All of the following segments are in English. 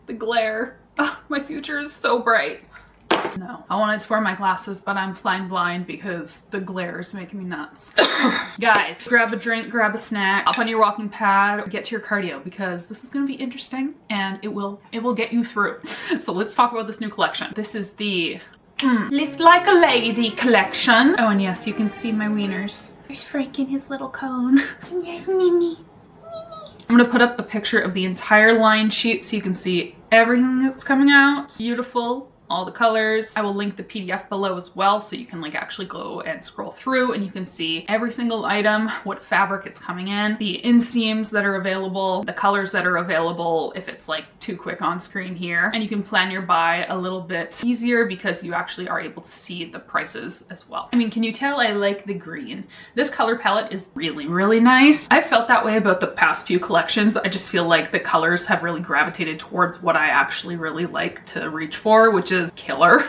The glare. Oh, my future is so bright. No, I wanted to wear my glasses, but I'm flying blind because the glare is making me nuts. Guys, grab a drink, grab a snack, up on your walking pad, get to your cardio because this is going to be interesting and it will get you through. So let's talk about this new collection. This is the Lift Like a Lady collection. Oh, and yes, you can see my wieners. There's Frank in his little cone. And there's Mimi. I'm gonna put up a picture of the entire line sheet so you can see everything that's coming out. Beautiful. All the colors. I will link the PDF below as well so you can like actually go and scroll through and you can see every single item, what fabric it's coming in, the inseams that are available, the colors that are available if it's like too quick on screen here. And you can plan your buy a little bit easier because you actually are able to see the prices as well. I mean, can you tell I like the green? This color palette is really, really nice. I felt that way about the past few collections. I just feel like the colors have really gravitated towards what I actually really like to reach for, which is killer,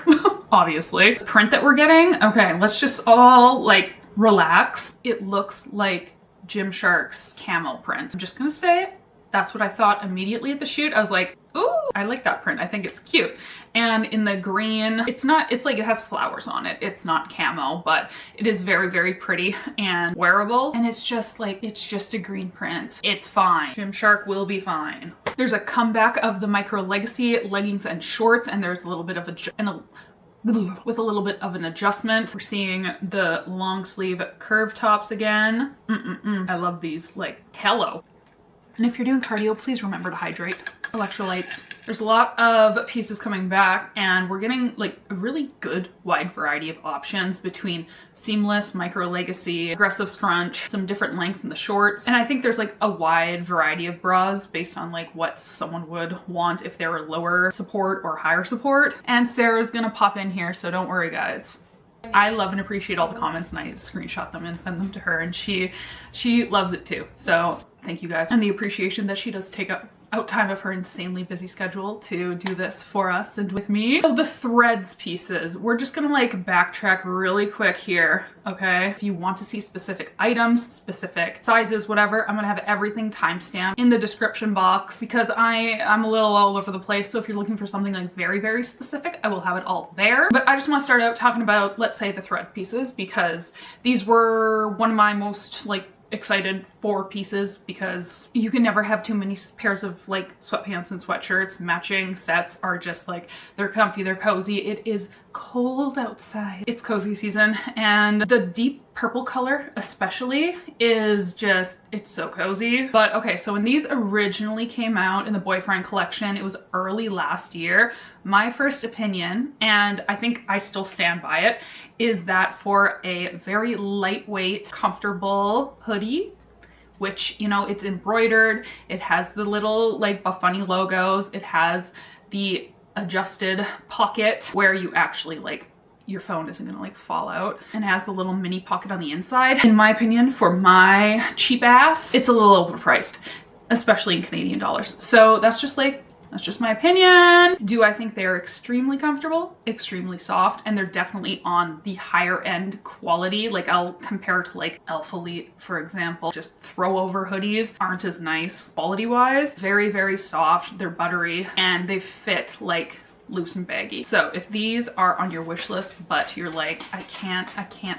obviously. The print that we're getting, okay, let's just all like relax. It looks like Gymshark's camo print. I'm just gonna say it. That's what I thought immediately at the shoot. I was like, ooh, I like that print. I think it's cute. And in the green, it's like it has flowers on it. It's not camo, but it is very, very pretty and wearable. And it's just like, it's just a green print. It's fine. Gymshark will be fine. There's a comeback of the Microlegacy leggings and shorts, and there's a little bit of with a little bit of an adjustment. We're seeing the long sleeve curve tops again. I love these, like, hello. And if you're doing cardio, please remember to hydrate. Electrolytes. There's a lot of pieces coming back and we're getting like a really good wide variety of options between seamless, Microlegacy, aggressive scrunch, some different lengths in the shorts. And I think there's like a wide variety of bras based on like what someone would want if they were lower support or higher support. And Sarah's gonna pop in here, so don't worry guys. I love and appreciate all the comments and I screenshot them and send them to her and she loves it too. So thank you guys. And the appreciation that she does take out time of her insanely busy schedule to do this for us and with me. So the threads pieces, we're just gonna like backtrack really quick here, okay? If you want to see specific items, specific sizes, whatever, I'm gonna have everything timestamped in the description box because I'm a little all over the place. So if you're looking for something like very, very specific, I will have it all there. But I just want to start out talking about, let's say, the thread pieces because these were one of my most like excited for pieces because you can never have too many pairs of like sweatpants and sweatshirts. Matching sets are just like, they're comfy, they're cozy. It is cold outside. It's cozy season and the deep purple color especially is just, it's so cozy. But okay, so when these originally came out in the boyfriend collection, it was early last year. My first opinion, and I think I still stand by it, is that for a very lightweight, comfortable hoodie, which, you know, it's embroidered, it has the little like Buff Bunny logos, it has the adjusted pocket where you actually like your phone isn't gonna like fall out and has the little mini pocket on the inside. In my opinion, for my cheap ass, it's a little overpriced, especially in Canadian dollars. So that's just my opinion. Do I think they are extremely comfortable, extremely soft, and they're definitely on the higher end quality. Like I'll compare to like Elf Elite, for example. Just throw over hoodies aren't as nice quality wise. Very, very soft, they're buttery, and they fit like loose and baggy. So if these are on your wish list, but you're like, I can't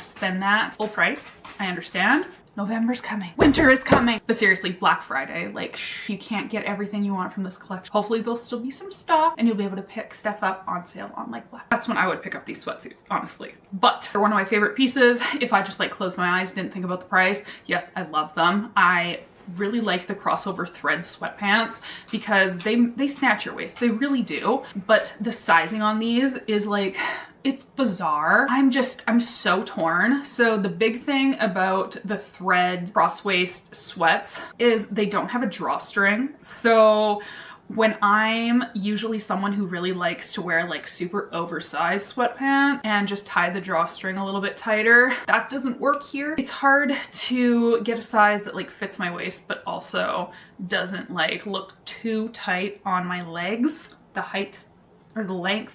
spend that full price, I understand. November's coming. Winter is coming. But seriously, Black Friday, like you can't get everything you want from this collection. Hopefully there'll still be some stock and you'll be able to pick stuff up on sale on like Black. That's when I would pick up these sweatsuits, honestly. But they're one of my favorite pieces. If I just like closed my eyes, didn't think about the price, yes, I love them. I really like the crossover thread sweatpants because they snatch your waist. They really do. But the sizing on these is like, it's bizarre. I'm so torn. So the big thing about the thread cross-waist sweats is they don't have a drawstring. So when I'm usually someone who really likes to wear like super oversized sweatpants and just tie the drawstring a little bit tighter, that doesn't work here. It's hard to get a size that like fits my waist, but also doesn't like look too tight on my legs. The height or the length.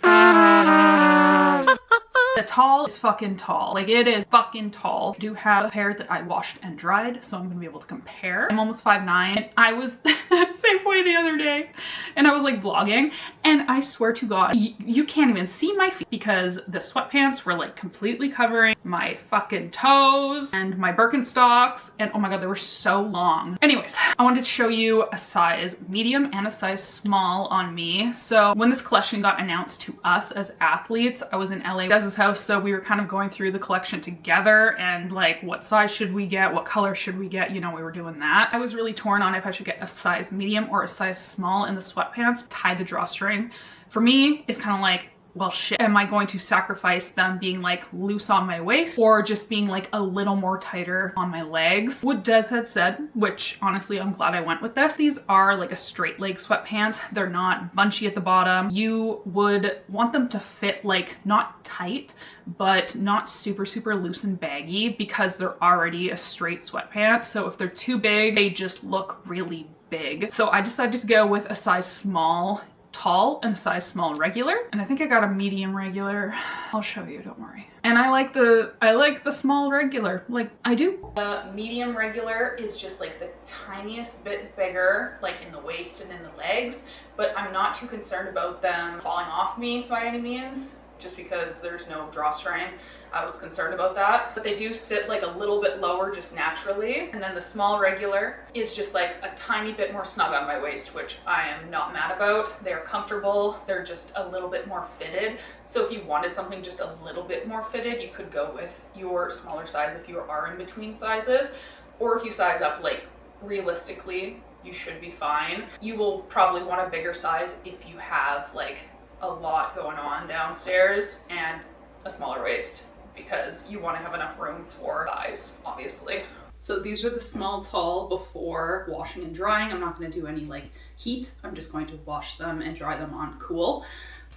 The tall is fucking tall. Like, it is fucking tall. I do have a pair that I washed and dried, so I'm gonna be able to compare. I'm almost 5'9", and I was at Safeway the other day, and I was like vlogging, and I swear to God, you can't even see my feet because the sweatpants were like completely covering my fucking toes and my Birkenstocks, and oh my God, they were so long. Anyways, I wanted to show you a size medium and a size small on me. So when this collection got announced to us as athletes, I was in LA at Dez's house, so we were kind of going through the collection together and like, what size should we get? What color should we get? You know, we were doing that. I was really torn on if I should get a size medium or a size small in the sweatpants. Tie the drawstring. For me, it's kind of like, well, shit, am I going to sacrifice them being like loose on my waist or just being like a little more tighter on my legs? What Des had said, which honestly, I'm glad I went with this. These are like a straight leg sweatpant. They're not bunchy at the bottom. You would want them to fit like not tight, but not super, super loose and baggy because they're already a straight sweatpant. So if they're too big, they just look really big. So I decided to go with a size small tall and a size small regular, and I think I got a medium regular. I'll show you, don't worry. And I like the small regular, like I do. The medium regular is just like the tiniest bit bigger, like in the waist and in the legs, but I'm not too concerned about them falling off me by any means, just because there's no drawstring. I was concerned about that, but they do sit like a little bit lower just naturally. And then the small regular is just like a tiny bit more snug on my waist, which I am not mad about. They're comfortable. They're just a little bit more fitted. So if you wanted something just a little bit more fitted, you could go with your smaller size if you are in between sizes, or if you size up, like realistically, you should be fine. You will probably want a bigger size if you have like a lot going on downstairs and a smaller waist, because you want to have enough room for thighs, obviously. So these are the small tall before washing and drying. I'm not going to do any like heat. I'm just going to wash them and dry them on cool.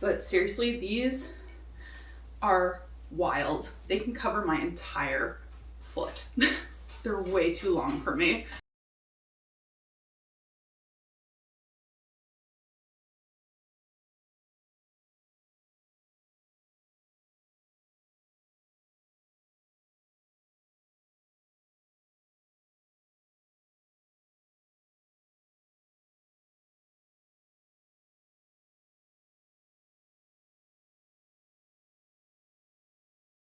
But seriously, these are wild. They can cover my entire foot. They're way too long for me.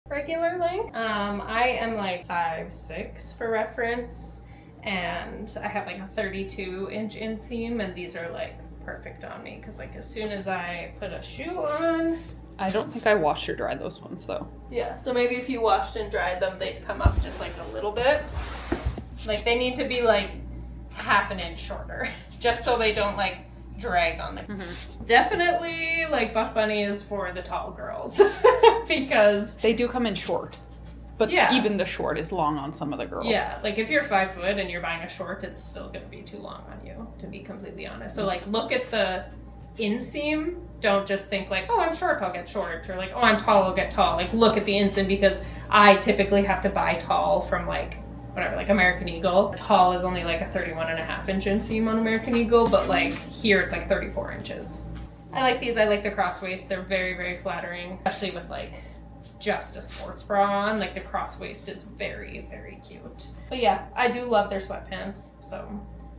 Regular length. I am like 5'6" for reference, and I have like a 32-inch inseam, and these are like perfect on me because like as soon as I put a shoe on. I don't think I washed or dried those ones though. Yeah, so maybe if you washed and dried them, they'd come up just like a little bit. Like they need to be like half an inch shorter, just so they don't like drag on the Definitely like Buff Bunny is for the tall girls because they do come in short, but yeah, even the short is long on some of the girls. Yeah, like if you're 5 foot and you're buying a short, it's still gonna be too long on you, to be completely honest. So like look at the inseam. Don't just think like, oh, I'm short, I'll get short, or like, oh, I'm tall, I'll get tall. Like look at the inseam, because I typically have to buy tall from like whatever, like American Eagle. Tall is only like a 31.5-inch inseam on American Eagle, but like here it's like 34 inches. I like these. I like the cross waist. They're very, very flattering, especially with like just a sports bra on. Like the cross waist is very, very cute. But yeah, I do love their sweatpants, so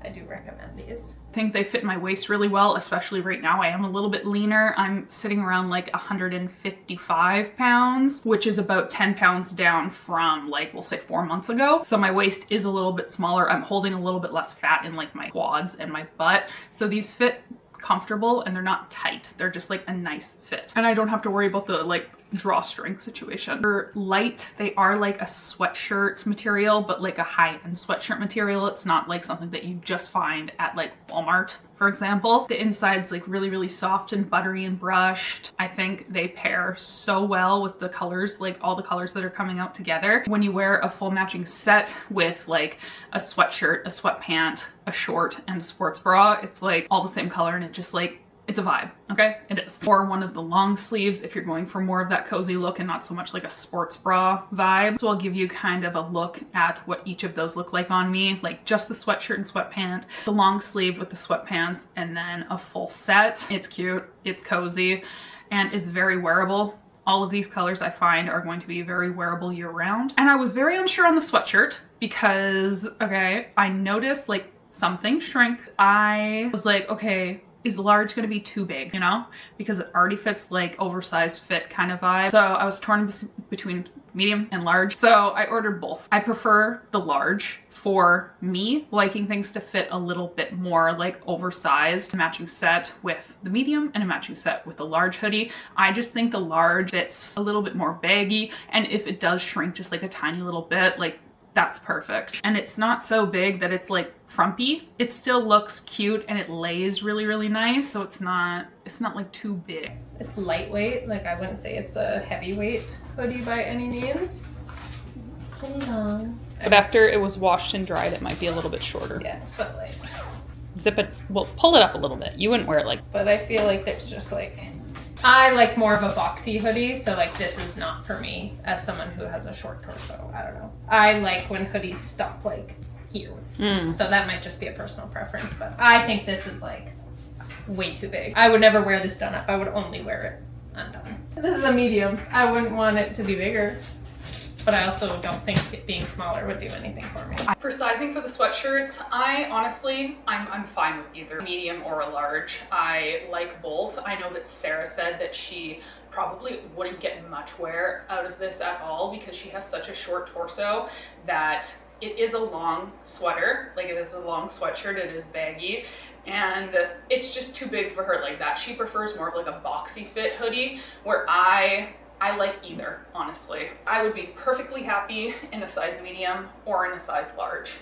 I do recommend these. I think they fit my waist really well, especially right now. I am a little bit leaner. I'm sitting around like 155 pounds, which is about 10 pounds down from like, we'll say 4 months ago. So my waist is a little bit smaller. I'm holding a little bit less fat in like my quads and my butt. So these fit comfortable and they're not tight. They're just like a nice fit. And I don't have to worry about the like drawstring situation. They're light. They are like a sweatshirt material, but like a high-end sweatshirt material. It's not like something that you just find at like Walmart, for example. The inside's like really, really soft and buttery and brushed. I think they pair so well with the colors, like all the colors that are coming out together. When you wear a full matching set with like a sweatshirt, a sweatpant, a short, and a sports bra, it's like all the same color, and it just like, it's a vibe, okay? It is. Or one of the long sleeves if you're going for more of that cozy look and not so much like a sports bra vibe. So I'll give you kind of a look at what each of those look like on me, like just the sweatshirt and sweatpant, the long sleeve with the sweatpants, and then a full set. It's cute, it's cozy, and it's very wearable. All of these colors I find are going to be very wearable year round. And I was very unsure on the sweatshirt because, okay, I noticed like something shrink. I was like, okay, is large gonna be too big, you know? Because it already fits like oversized fit kind of vibe. So I was torn between medium and large. So I ordered both. I prefer the large for me, liking things to fit a little bit more like oversized, matching set with the medium and a matching set with the large hoodie. I just think the large fits a little bit more baggy. And if it does shrink just like a tiny little bit, like that's perfect. And it's not so big that it's like frumpy. It still looks cute and it lays really, really nice. So it's not like too big. It's lightweight. Like I wouldn't say it's a heavyweight hoodie by any means. It's pretty long. But after it was washed and dried, it might be a little bit shorter. Yeah, but like zip it, well, pull it up a little bit. You wouldn't wear it like. But I feel like there's just like, I like more of a boxy hoodie, so like this is not for me as someone who has a short torso. I don't know. I like when hoodies stop like here. So that might just be a personal preference, but I think this is like way too big. I would never wear this done up. I would only wear it undone. This is a medium. I wouldn't want it to be bigger. But I also don't think it being smaller would do anything for me. For sizing for the sweatshirts, I'm fine with either medium or a large. I like both. I know that Sara said that she probably wouldn't get much wear out of this at all because she has such a short torso that it is a long sweater, like it is a long sweatshirt, it is baggy, and it's just too big for her like that. She prefers more of like a boxy fit hoodie where I like either, honestly. I would be perfectly happy in a size medium or in a size large.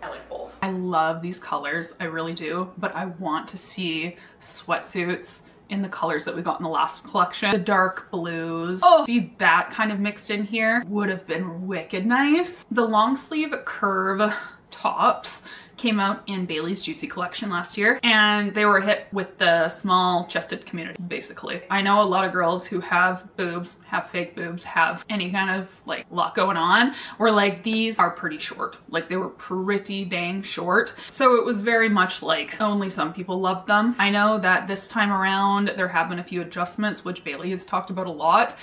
I like both. I love these colors, I really do, but I want to see sweatsuits in the colors that we got in the last collection. The dark blues. Oh, see that kind of mixed in here would have been wicked nice. The long sleeve curve tops came out in Bailey's Juicy collection last year, and they were a hit with the small chested community, basically. I know a lot of girls who have boobs, have fake boobs, have any kind of like lot going on, where like these are pretty short. Like they were pretty dang short. So it was very much like only some people loved them. I know that this time around there have been a few adjustments, which Bailey has talked about a lot.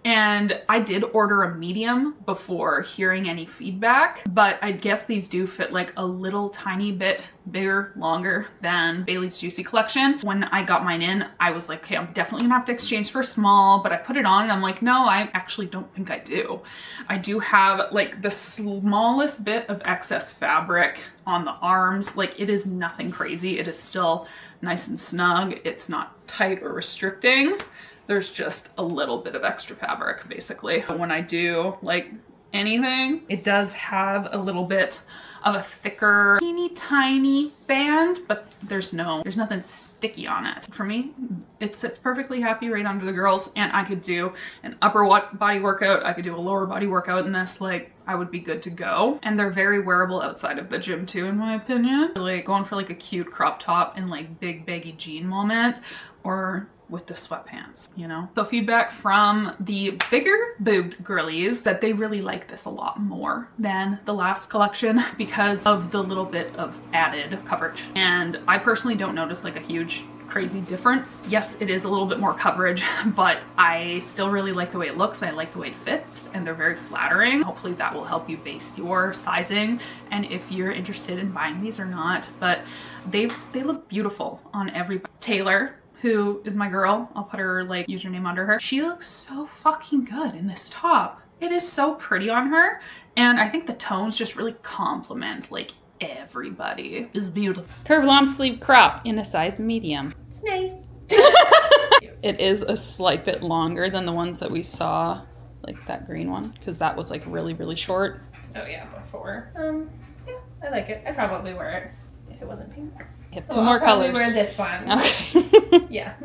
And I did order a medium before hearing any feedback, but I guess these do fit like a little tiny bit bigger, longer than Bailey's Juicy collection. When I got mine in, I was like, okay, I'm definitely gonna have to exchange for small, but I put it on and I'm like, no, I actually don't think I do. I do have like the smallest bit of excess fabric on the arms. Like it is nothing crazy. It is still nice and snug. It's not tight or restricting. There's just a little bit of extra fabric, basically. When I do like anything, it does have a little bit of a thicker, teeny tiny band, but there's nothing sticky on it. For me, it sits perfectly happy right under the girls, and I could do an upper body workout, I could do a lower body workout in this, like I would be good to go. And they're very wearable outside of the gym too, in my opinion. Like going for like a cute crop top and like big baggy jean moment, or with the sweatpants, you know? So feedback from the bigger boobed girlies that they really like this a lot more than the last collection because of the little bit of added coverage. And I personally don't notice like a huge crazy difference. Yes, it is a little bit more coverage, but I still really like the way it looks. I like the way it fits, and they're very flattering. Hopefully that will help you base your sizing and if you're interested in buying these or not. But they look beautiful on everybody. Taylor, who is my girl, I'll put her like username under her. She looks so fucking good in this top. It is so pretty on her. And I think the tones just really complement like everybody. It's beautiful. Curved long sleeve crop in a size medium. It's nice. It is a slight bit longer than the ones that we saw, like that green one, because that was like really, really short. Oh yeah, before. Yeah, I like it. I'd probably wear it if it wasn't pink. So two more colors. I'll probably wear this one. Okay. Yeah.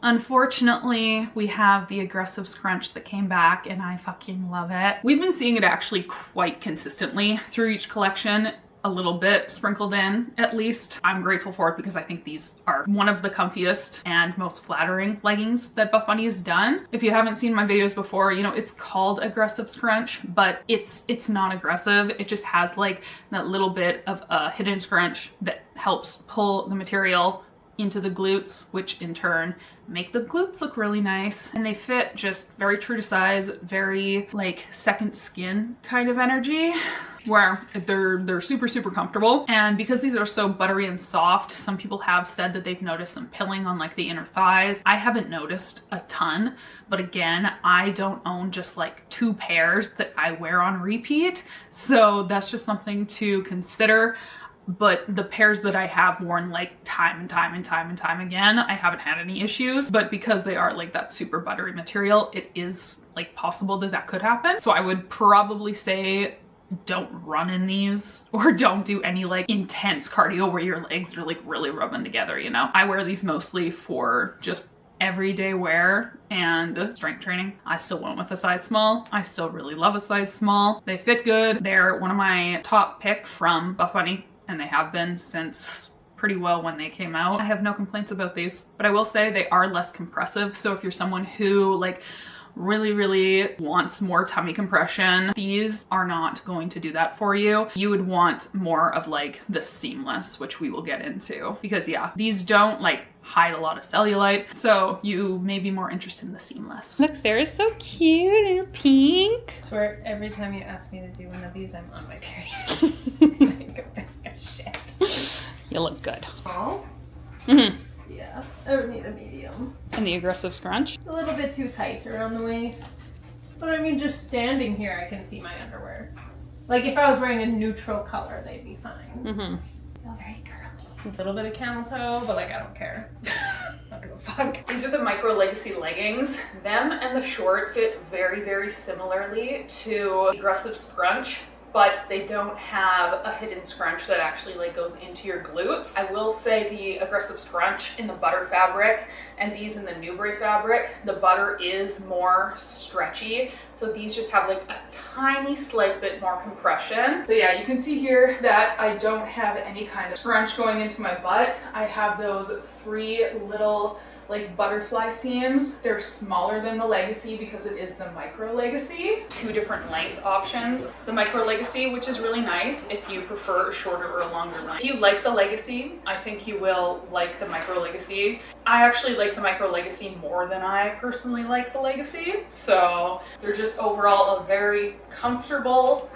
Unfortunately, we have the aggressive scrunch that came back and I fucking love it. We've been seeing it actually quite consistently through each collection, a little bit sprinkled in at least. I'm grateful for it because I think these are one of the comfiest and most flattering leggings that Buff Bunny has done. If you haven't seen my videos before, you know, it's called aggressive scrunch, but it's not aggressive. It just has like that little bit of a hidden scrunch that helps pull the material into the glutes, which in turn make the glutes look really nice. And they fit just very true to size, very like second skin kind of energy, where they're super, super comfortable. And because these are so buttery and soft, some people have said that they've noticed some pilling on like the inner thighs. I haven't noticed a ton, but again, I don't own just like 2 pairs that I wear on repeat. So that's just something to consider. But the pairs that I have worn like time and time again, I haven't had any issues. But because they are like that super buttery material, it is like possible that that could happen. So I would probably say don't run in these, or don't do any like intense cardio where your legs are like really rubbing together, you know? I wear these mostly for just everyday wear and strength training. I still went with a size small. I still really love a size small. They fit good. They're one of my top picks from Buff Bunny, and they have been since pretty well when they came out. I have no complaints about these, but I will say they are less compressive. So if you're someone who like really wants more tummy compression, these are not going to do that for you. You would want more of like the seamless, which we will get into, because yeah, these don't like hide a lot of cellulite, so you may be more interested in the seamless. Look, Sara's so cute in pink. I swear every time you ask me to do one of these, I'm on my period. Like, shit. You look good. Oh? Mm-hmm. Yeah, I would need a medium. And the aggressive scrunch? A little bit too tight around the waist. But I mean, just standing here, I can see my underwear. Like if I was wearing a neutral color, they'd be fine. Mm-hmm. Feel very girly. A little bit of camel toe, but like I don't care. Don't give a fuck. These are the Microlegacy leggings. Them and the shorts fit very similarly to the aggressive scrunch, but they don't have a hidden scrunch that actually like goes into your glutes. I will say the aggressive scrunch in the butter fabric and these in the Newbury fabric, the butter is more stretchy. So these just have like a tiny slight bit more compression. So yeah, you can see here that I don't have any kind of scrunch going into my butt. I have those 3 little like butterfly seams. They're smaller than the Legacy because it is the Microlegacy. 2 different length options. The Microlegacy, which is really nice if you prefer a shorter or a longer length. If you like the Legacy, I think you will like the Microlegacy. I actually like the Microlegacy more than I personally like the Legacy. So they're just overall a very comfortable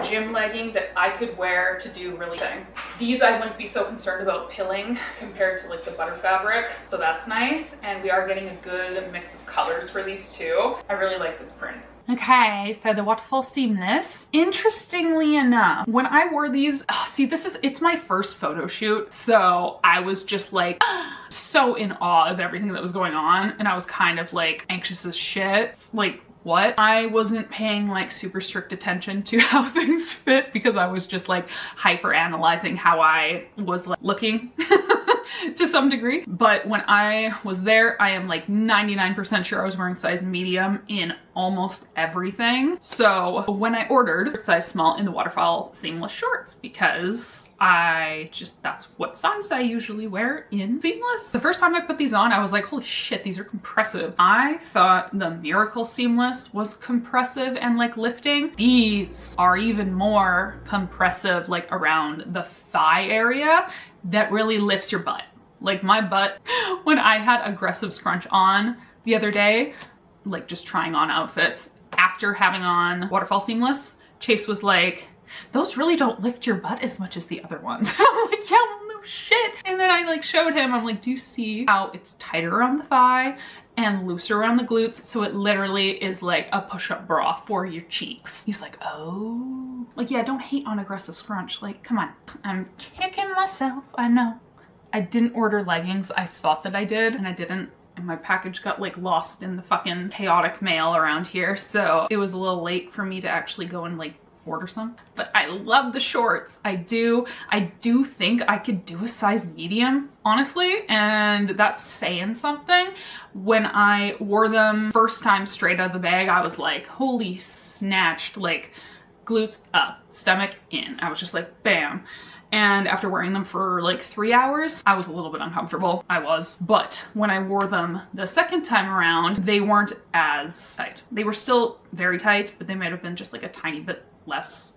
gym legging that I could wear to do really anything. These I wouldn't be so concerned about pilling compared to like the butter fabric, so that's nice. And we are getting a good mix of colors for these too. I really like this print. Okay, so the Waterfall Seamless. Interestingly enough, when I wore these, it's my first photo shoot, so I was just like so in awe of everything that was going on, and I was kind of like anxious as shit, like what? I wasn't paying like super strict attention to how things fit because I was just like hyper analyzing how I was like looking to some degree. But when I was there, I am like 99% sure I was wearing size medium in almost everything. So when I ordered size small in the Waterfall Seamless shorts, because that's what size I usually wear in seamless. The first time I put these on, I was like, holy shit, these are compressive. I thought the Miracle Seamless was compressive and like lifting. These are even more compressive, like around the thigh area, that really lifts your butt. Like my butt, when I had aggressive scrunch on the other day, like just trying on outfits, after having on Waterfall Seamless, Chase was like, those really don't lift your butt as much as the other ones. I'm like, yeah, well, no shit. And then I like showed him, I'm like, do you see how it's tighter around the thigh and looser around the glutes? So it literally is like a push-up bra for your cheeks. He's like, oh. Like, yeah, don't hate on aggressive scrunch. Like, come on. I'm kicking myself, I know. I didn't order leggings. I thought that I did, and I didn't. And my package got like lost in the fucking chaotic mail around here. So it was a little late for me to actually go and like order some. But I love the shorts. I do think I could do a size medium, honestly, and that's saying something. When I wore them first time straight out of the bag, I was like, holy snatched, like glutes up, stomach in. I was just like, bam. And after wearing them for like 3 hours, I was a little bit uncomfortable. I was. But when I wore them the second time around, they weren't as tight. They were still very tight, but they might have been just like a tiny bit less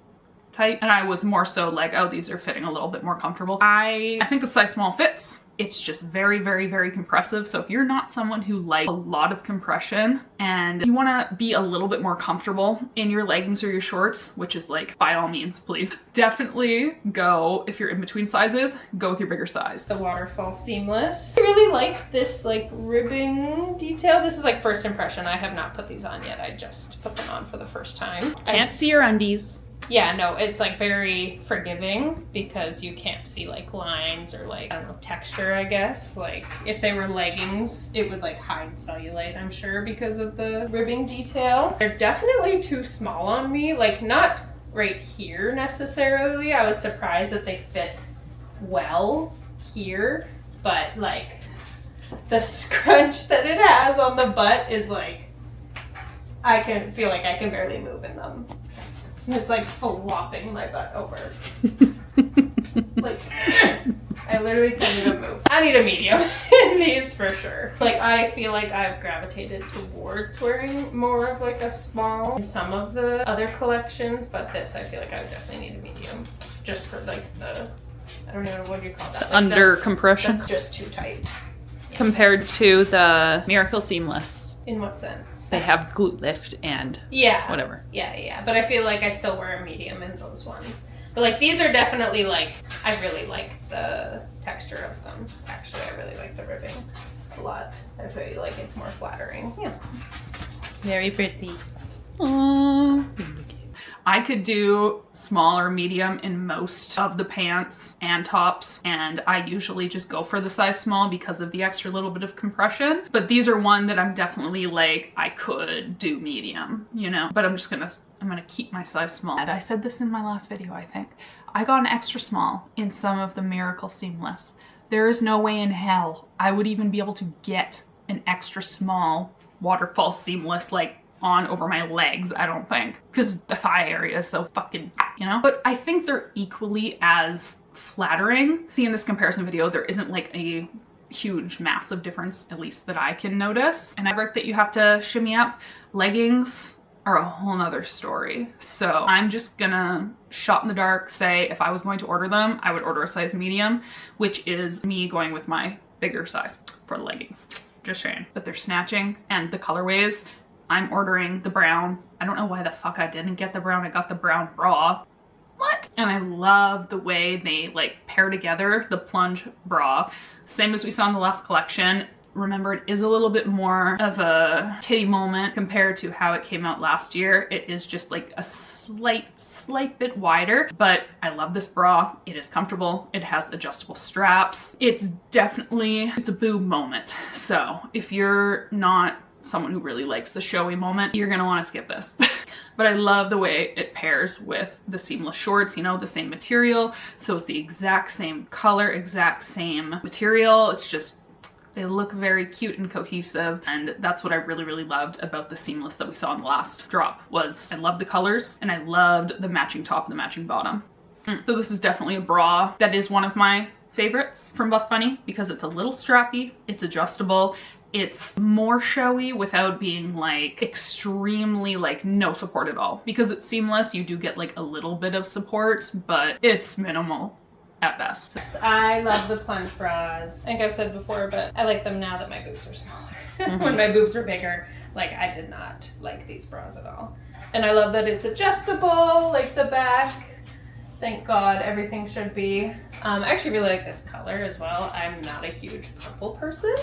tight. And I was more so like, oh, these are fitting a little bit more comfortable. I think the size small fits. It's just very, very, very compressive. So if you're not someone who likes a lot of compression and you want to be a little bit more comfortable in your leggings or your shorts, which is like, by all means, please definitely go, if you're in between sizes, go with your bigger size. The Waterfall Seamless. I really like this like ribbing detail. This is like first impression. I have not put these on yet. I just put them on for the first time. Can't see your undies. Yeah, no, it's like very forgiving because you can't see like lines or like, I don't know, texture, I guess. Like if they were leggings, it would like hide cellulite, I'm sure, because of the ribbing detail. They're definitely too small on me, like not right here necessarily. I was surprised that they fit well here, but like the scrunch that it has on the butt is like, I can feel like I can barely move in them. It's like flopping my butt over. Like, I literally can't even move. I need a medium in these for sure. Like, I feel like I've gravitated towards wearing more of like a small in some of the other collections, but this I feel like I would definitely need a medium. Just for like the, I don't even know, what do you call that? Like under compression? That's just too tight. Yeah. Compared to the Miracle Seamless. In what sense? They have glute lift and whatever. Yeah. But I feel like I still wear a medium in those ones. But like these are definitely like, I really like the texture of them. Actually, I really like the ribbing a lot. I feel like it's more flattering. Yeah. Very pretty. Aww. I could do small or medium in most of the pants and tops, and I usually just go for the size small because of the extra little bit of compression. But these are one that I'm definitely like, I could do medium, you know? But I'm gonna keep my size small. And I said this in my last video, I think. I got an extra small in some of the Miracle Seamless. There is no way in hell I would even be able to get an extra small Waterfall Seamless, like, on over my legs, I don't think, because the thigh area is so fucking, you know? But I think they're equally as flattering. See, in this comparison video, there isn't like a huge, massive difference, at least that I can notice. And fabric that you have to shimmy up, leggings are a whole nother story. So I'm just gonna shot in the dark say if I was going to order them, I would order a size medium, which is me going with my bigger size for leggings. Just saying. But they're snatching, and the colorways, I'm ordering the brown. I don't know why the fuck I didn't get the brown. I got the brown bra. What? And I love the way they like pair together the plunge bra. Same as we saw in the last collection. Remember, it is a little bit more of a titty moment compared to how it came out last year. It is just like a slight bit wider, but I love this bra. It is comfortable. It has adjustable straps. It's a boob moment. So if you're not someone who really likes the showy moment, you're gonna want to skip this. But I love the way it pairs with the seamless shorts, you know, the same material. So it's the exact same color, exact same material. It's just, they look very cute and cohesive. And that's what I really, really loved about the seamless that we saw in the last drop was I loved the colors and I loved the matching top and the matching bottom. So this is definitely a bra that is one of my favorites from Buff Bunny because it's a little strappy, it's adjustable, it's more showy without being like extremely like no support at all. Because it's seamless, you do get like a little bit of support, but it's minimal at best. I love the plunge bras. I think I've said before, but I like them now that my boobs are smaller. When my boobs were bigger, like I did not like these bras at all. And I love that it's adjustable, like the back. Thank God, everything should be. I actually really like this color as well. I'm not a huge purple person,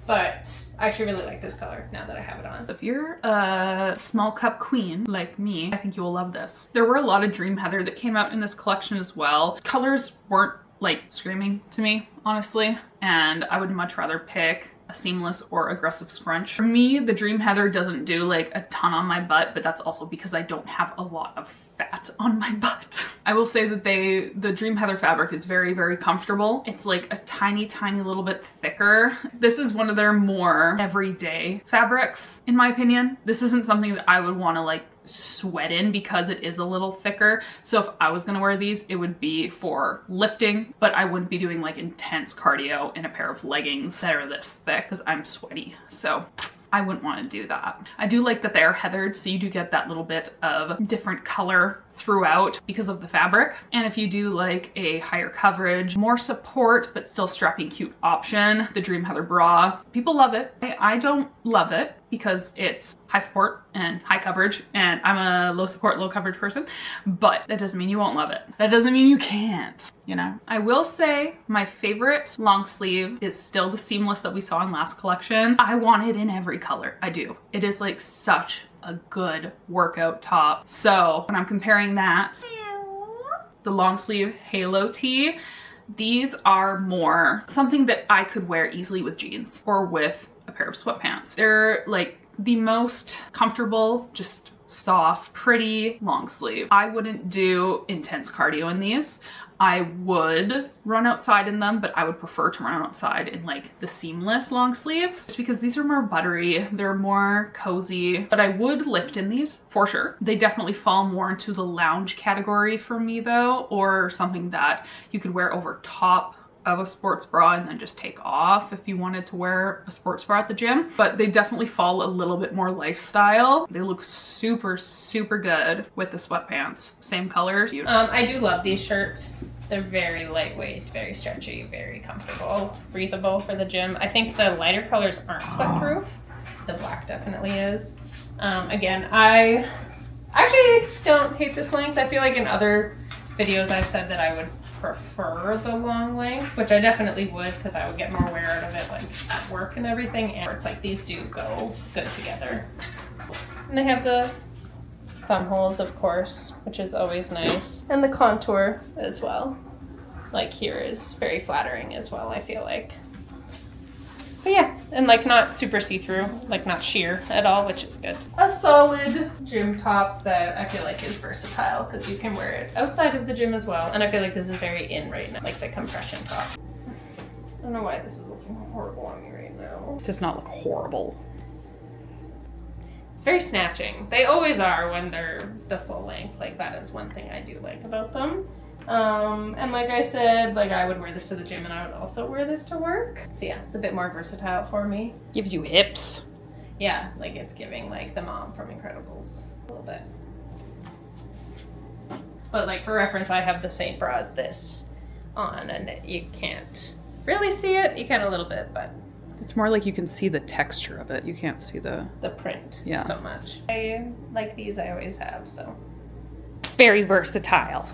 but I actually really like this color now that I have it on. If you're a small cup queen like me, I think you will love this. There were a lot of Dream Heather that came out in this collection as well. Colors weren't like screaming to me, honestly, and I would much rather pick a seamless or aggressive scrunch. For me, the Dream Heather doesn't do like a ton on my butt, but that's also because I don't have a lot of fat on my butt. I will say that the Dream Heather fabric is very, very comfortable. It's like a tiny little bit thicker. This is one of their more everyday fabrics, in my opinion. This isn't something that I would want to like sweat in because it is a little thicker. So if I was gonna wear these, it would be for lifting, but I wouldn't be doing like intense cardio in a pair of leggings that are this thick because I'm sweaty. So I wouldn't want to do that. I do like that they are heathered, so you do get that little bit of different color throughout because of the fabric. And if you do like a higher coverage, more support, but still strappy cute option, the Dream Heather bra, people love it. I don't love it because it's high support and high coverage, and I'm a low support, low coverage person, but that doesn't mean you won't love it. That doesn't mean you can't, you know? I will say my favorite long sleeve is still the seamless that we saw in last collection. I want it in every color. I do. It is like such a good workout top. So when I'm comparing that, the long sleeve halo tee, these are more something that I could wear easily with jeans or with a pair of sweatpants. They're like the most comfortable, just soft, pretty long sleeve. I wouldn't do intense cardio in these. I would run outside in them, but I would prefer to run outside in like the seamless long sleeves just because these are more buttery, they're more cozy, but I would lift in these for sure. They definitely fall more into the lounge category for me though, or something that you could wear over top of a sports bra and then just take off if you wanted to wear a sports bra at the gym. But they definitely fall a little bit more lifestyle. They look super, super good with the sweatpants. Same colors. I do love these shirts. They're very lightweight, very stretchy, very comfortable, breathable for the gym. I think the lighter colors aren't sweatproof. The black definitely is. Again, I actually don't hate this length. I feel like in other videos I've said that I would prefer the long length, which I definitely would because I would get more wear out of it like at work and everything, and it's like these do go good together. And they have the thumb holes, of course, which is always nice, and the contour as well, like here, is very flattering as well, I feel like. But yeah, and like not super see-through, like not sheer at all, which is good. A solid gym top that I feel like is versatile because you can wear it outside of the gym as well. And I feel like this is very in right now, like the compression top. I don't know why this is looking horrible on me right now. It does not look horrible. It's very snatching. They always are when they're the full length. Like that is one thing I do like about them. And like I said, like I would wear this to the gym and I would also wear this to work. So yeah, it's a bit more versatile for me. Gives you hips. Yeah, like it's giving like the mom from Incredibles a little bit. But like for reference, I have the same bra as this on and you can't really see it. You can a little bit, but it's more like you can see the texture of it. You can't see the print yeah. so much. I like these, I always have, so. Very versatile.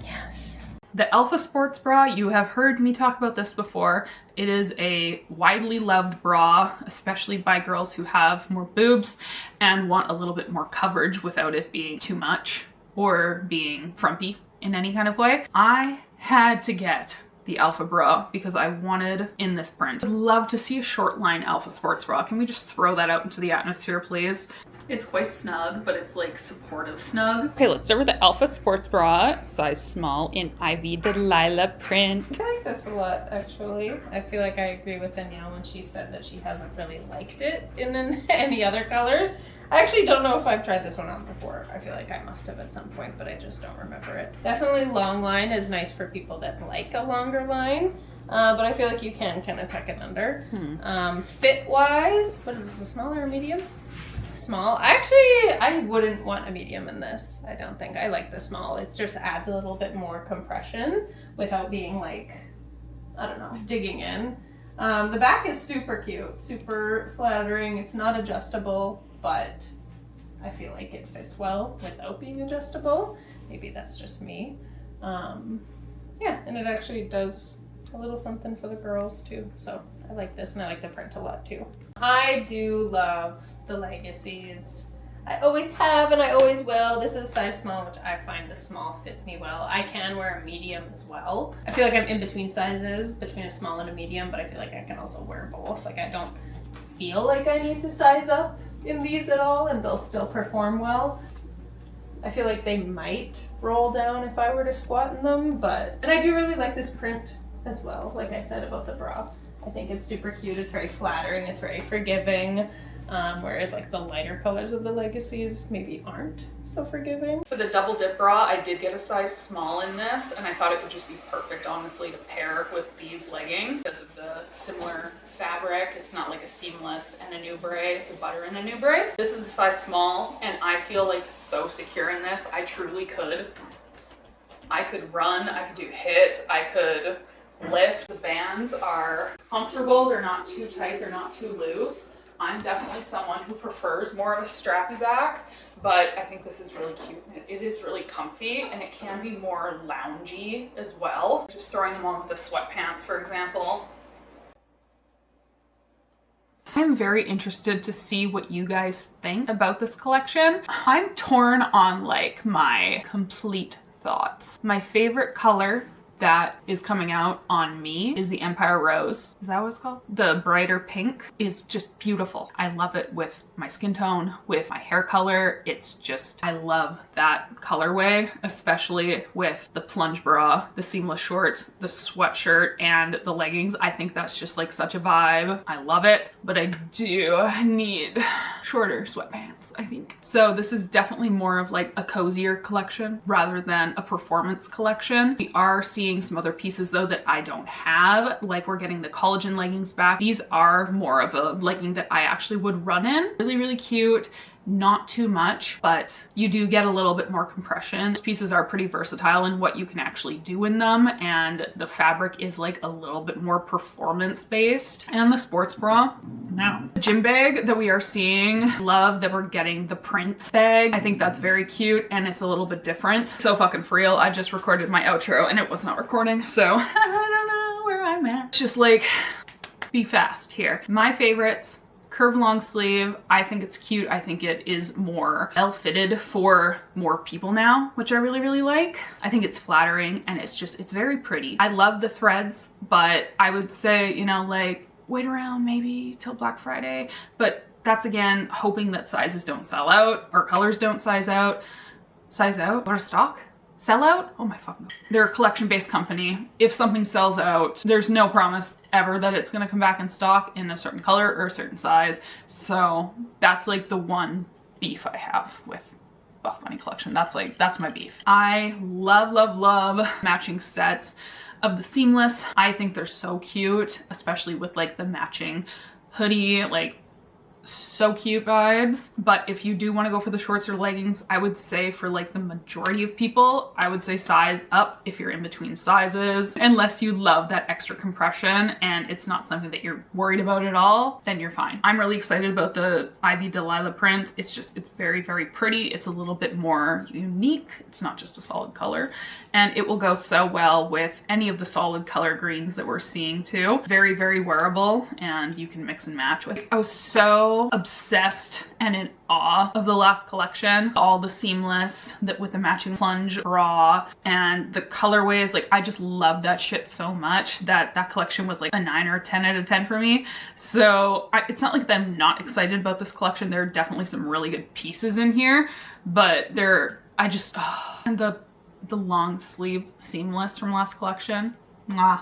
Yes. The Alpha Sports Bra, you have heard me talk about this before. It is a widely loved bra, especially by girls who have more boobs and want a little bit more coverage without it being too much or being frumpy in any kind of way. I had to get the Alpha bra because I wanted in this print. I'd love to see a short line Alpha Sports Bra. Can we just throw that out into the atmosphere, please? It's quite snug, but it's like supportive snug. Okay, let's start with the Alpha Sports Bra, size small in Ivy Delilah print. I like this a lot, actually. I feel like I agree with Danielle when she said that she hasn't really liked it in any other colors. I actually don't know if I've tried this one on before. I feel like I must have at some point, but I just don't remember it. Definitely long line is nice for people that like a longer line. But I feel like you can kind of tuck it under. Fit-wise, what is this, a small or a medium? Small. I wouldn't want a medium in this. I don't think. I like the small. It just adds a little bit more compression without being like, I don't know, digging in. The back is super cute, super flattering. It's not adjustable, but I feel like it fits well without being adjustable. Maybe that's just me. Yeah, and it actually does a little something for the girls too. So I like this, and I like the print a lot too. I do love the Legacies. I always have and I always will. This is size small, which I find the small fits me well. I can wear a medium as well. I feel like I'm in between sizes, between a small and a medium, but I feel like I can also wear both. Like I don't feel like I need to size up in these at all, and they'll still perform well. I feel like they might roll down if I were to squat in them, and I do really like this print as well, like I said about the bra. I think it's super cute, it's very flattering, it's very forgiving. Whereas like the lighter colors of the Legacies maybe aren't so forgiving. For the double dip bra, I did get a size small in this, and I thought it would just be perfect, honestly, to pair with these leggings because of the similar fabric. It's not like a seamless and a nubre, it's a butter and a nubre. This is a size small, and I feel like so secure in this. I truly could. I could run, I could do HIIT, I could lift. The bands are comfortable, they're not too tight, they're not too loose. I'm definitely someone who prefers more of a strappy back, but I think this is really cute. It is really comfy, and it can be more loungy as well. Just throwing them on with the sweatpants, for example. I'm very interested to see what you guys think about this collection. I'm torn on like my complete thoughts. My favorite color that is coming out on me is the Empire Rose. Is that what it's called? The brighter pink is just beautiful. I love it with my skin tone, with my hair color. It's just, I love that colorway, especially with the plunge bra, the seamless shorts, the sweatshirt, and the leggings. I think that's just like such a vibe. I love it, but I do need shorter sweatpants, I think. So this is definitely more of like a cozier collection rather than a performance collection. We are seeing some other pieces though that I don't have, like we're getting the collagen leggings back. These are more of a legging that I actually would run in. Really, really cute. Not too much, but you do get a little bit more compression. These pieces are pretty versatile in what you can actually do in them, and the fabric is like a little bit more performance based. And the sports bra. Now, the gym bag that we are seeing, love that we're getting the print bag. I think that's very cute, and it's a little bit different. So fucking for real, I just recorded my outro and it was not recording, so I don't know where I'm at. It's just like, be fast here. My favorites. Curved long sleeve. I think it's cute. I think it is more well fitted for more people now, which I really, really like. I think it's flattering, and it's very pretty. I love the threads, but I would say, you know, like wait around maybe till Black Friday, but that's again, hoping that sizes don't sell out or colors don't size out, out of stock. Sell out? Oh my fucking God. They're a collection-based company. If something sells out, there's no promise ever that it's gonna come back in stock in a certain color or a certain size. So that's like the one beef I have with Buff Bunny collection. That's my beef. I love, love, love matching sets of the seamless. I think they're so cute, especially with like the matching hoodie, like so cute vibes. But if you do want to go for the shorts or leggings, I would say for like the majority of people, I would say size up if you're in between sizes. Unless you love that extra compression and it's not something that you're worried about at all, then you're fine. I'm really excited about the Ivy Delilah print. It's very, very pretty. It's a little bit more unique. It's not just a solid color, and it will go so well with any of the solid color greens that we're seeing too. Very, very wearable, and you can mix and match with. I was so obsessed and in awe of the last collection. All the seamless that with the matching plunge bra and the colorways, like I just love that shit so much that that collection was like a 9 or a 10 out of 10 for me. So it's not like that I'm not excited about this collection. There are definitely some really good pieces in here, but and the long sleeve seamless from last collection.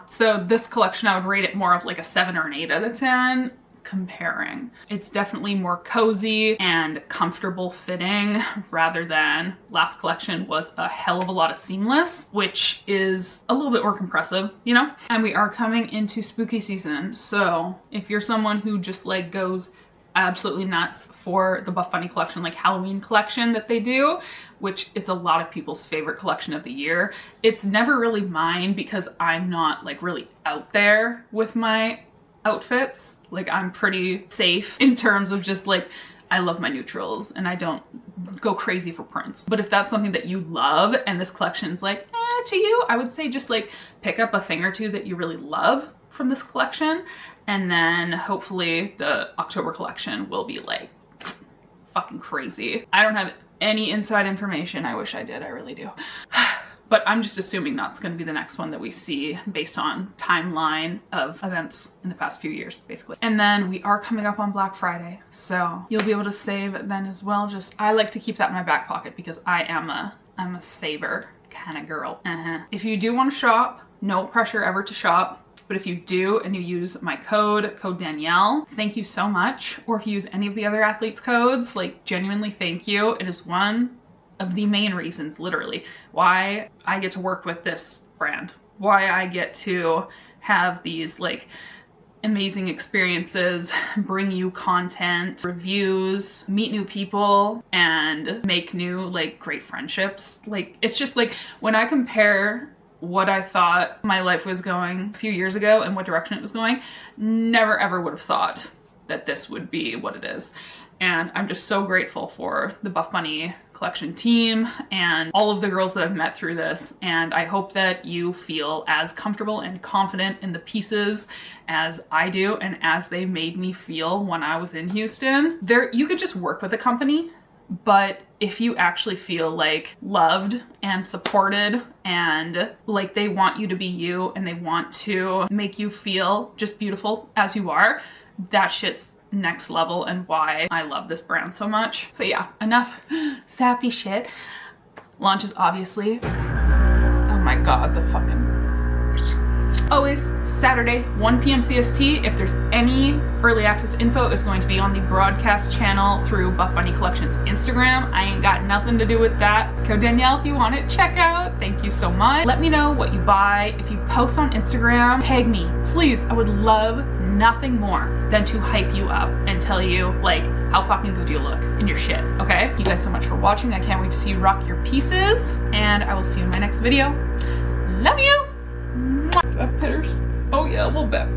So this collection, I would rate it more of like a 7 or an 8 out of 10. Comparing. It's definitely more cozy and comfortable fitting rather than last collection was a hell of a lot of seamless, which is a little bit more compressive, you know? And we are coming into spooky season. So if you're someone who just like goes absolutely nuts for the Buff Bunny collection, like Halloween collection that they do, which it's a lot of people's favorite collection of the year. It's never really mine because I'm not like really out there with my outfits. Like I'm pretty safe in terms of just like, I love my neutrals and I don't go crazy for prints. But if that's something that you love and this collection's like, to you, I would say just like pick up a thing or two that you really love from this collection. And then hopefully the October collection will be like fucking crazy. I don't have any inside information. I wish I did, I really do. But I'm just assuming that's going to be the next one that we see based on timeline of events in the past few years, basically. And then we are coming up on Black Friday, so you'll be able to save then as well. I like to keep that in my back pocket because I'm a saver kind of girl. If you do want to shop, no pressure ever to shop. But if you do and you use my code Danielle, thank you so much. Or if you use any of the other athletes' codes, like genuinely thank you. It is one of the main reasons, literally, why I get to work with this brand, why I get to have these like amazing experiences, bring you content, reviews, meet new people, and make new like great friendships. Like it's just like when I compare what I thought my life was going a few years ago and what direction it was going, never ever would have thought that this would be what it is. And I'm just so grateful for the Buff Bunny collection team and all of the girls that I've met through this. And I hope that you feel as comfortable and confident in the pieces as I do and as they made me feel when I was in Houston. You could just work with a company, but if you actually feel like loved and supported and like they want you to be you and they want to make you feel just beautiful as you are, that shit's next level and why I love this brand so much. So yeah, enough sappy shit. Launches obviously. Oh my god, the fucking... Always Saturday, 1 p.m. CST. If there's any early access info, it's going to be on the broadcast channel through Buff Bunny Collection's Instagram. I ain't got nothing to do with that. Code Danielle if you want it, check out. Thank you so much. Let me know what you buy. If you post on Instagram, tag me, please. I would love nothing more than to hype you up and tell you like how fucking good you look in your shit, okay? Thank you guys so much for watching. I can't wait to see you rock your pieces, and I will see you in my next video. Love you! Do I have pitters? Oh yeah, a little bit.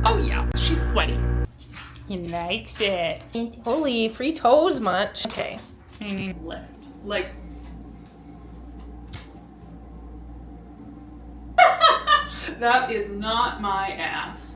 Oh yeah, she's sweaty. He likes it. Holy, free toes much. Okay. Hanging lift. Like... That is not my ass.